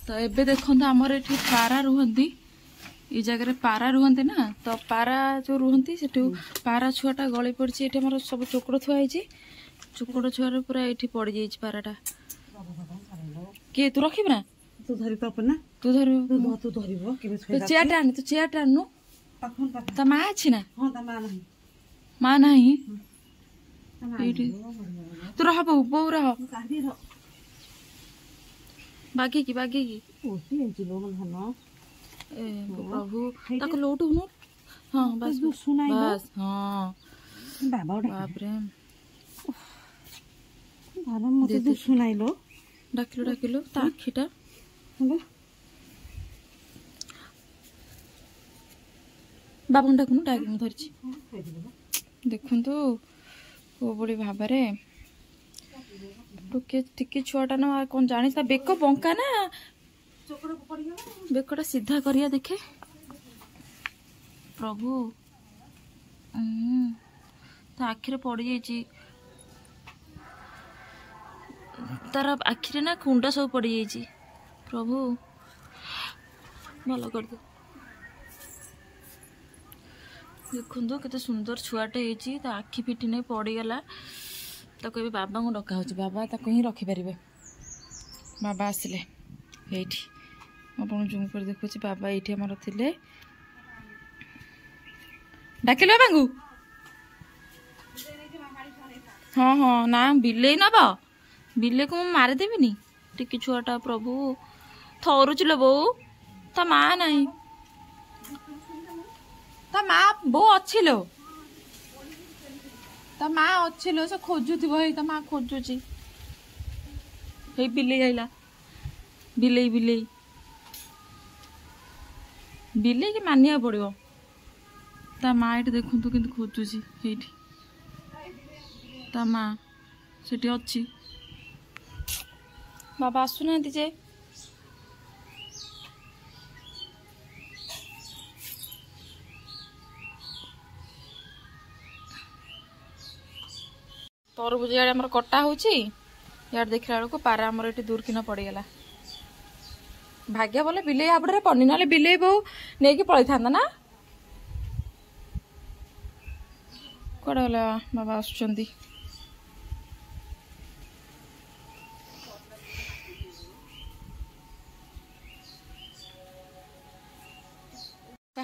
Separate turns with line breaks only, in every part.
तो एबे देखो आमर ये पारा रुहंती ये जगह पारा रुहंती ना तो पारा जो रुहंती से पारा छुआटा गली पड़ी ये आम सब चोकड़ थुआई चोकड़ छुआ पूरा ये पड़ जाइए पाराटा किए तू रखी ना
तू धरी तो अपना
तू धर
तू धरिबो केबे
तो चेयर टाण तू चेयर टाणनु
पाखन पाखन
ता माँ अच्छी ना
हां ता मां नहीं
माँ नहीं
ये
तू रह बो रह
काढी रो
बागी की
ओसी एंची लोन धन
ए प्रभु तक लोट हुनु हां बस
सुनाई
बस हां
बाबा
बाप रे
बाबा मते तू सुनाइलो
डाकिलो ता आखिटा
हलो
बाबा डाकुनु डाक मु धरछि देखुन तो ओ बड़ी भाबरे टुके टिके छुआटा ना कौन जानी ता बेक बंका ना
चोकड़ पड़ी गला
बेकटा सीधा करिया देखे प्रभु ता आखिरे पड़ जाइए तार आखिरे ना कुंडा सब पड़ जाइए प्रभु भल कर दे देखो केते सुंदर छुआटे होती आखि फिटी नहीं पड़गला ताको ये बाबा को डका हो बाबा ताको ही रखिपारे बाबा आसिले ये आप जूम कर देखुच बाबा ये आमर थे डाकिल बाबू हाँ हाँ ना बिले नब बिले को मुझे मारिदेविनी टिकी छुआटा प्रभु थरुच लो बो ता माँ नहीं ता माँ बो अच्छी लो ता माँ अच्छी लो से खोजुथि ता माँ खोजुची हे बिले आइला बिले बिले बिले की मानिया पड़ो ता माँ ये देखु कि खोजुची ये ता माँ से अच्छी बाबा आसुना जे तरबुज इे आम कटा हो देखला बेलू पारा आमर ये दूर किना पड़गला भाग्य बोले बिले हाबड़े पड़नी ना बिले बो नहीं पलि था ना कड़े गला बाबा आसुंच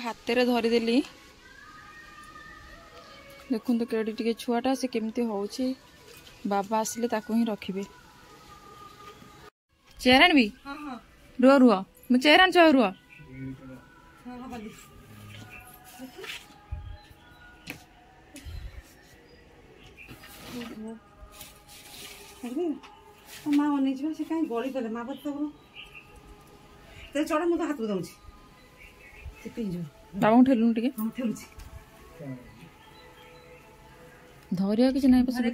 हाथ में धरीदेली देखु तो केड़ी टे छुआटा से केमती होची बाबा आसिले ताको ही रखिबे चेयर आनबी
हां हां
रुह रुह मु चेयर आन छ रुह
हां हां बली अरे मां ओने छ से काई गली पले मां बत ते चढ़ मु तो हाथ दउछि से पिंजो
बाबा ठेलु टिके
हम ठेलुछि
धरिया किछ नै पसबे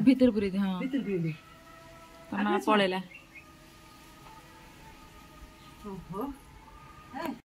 भीतर पूरी हाँ पड़ेला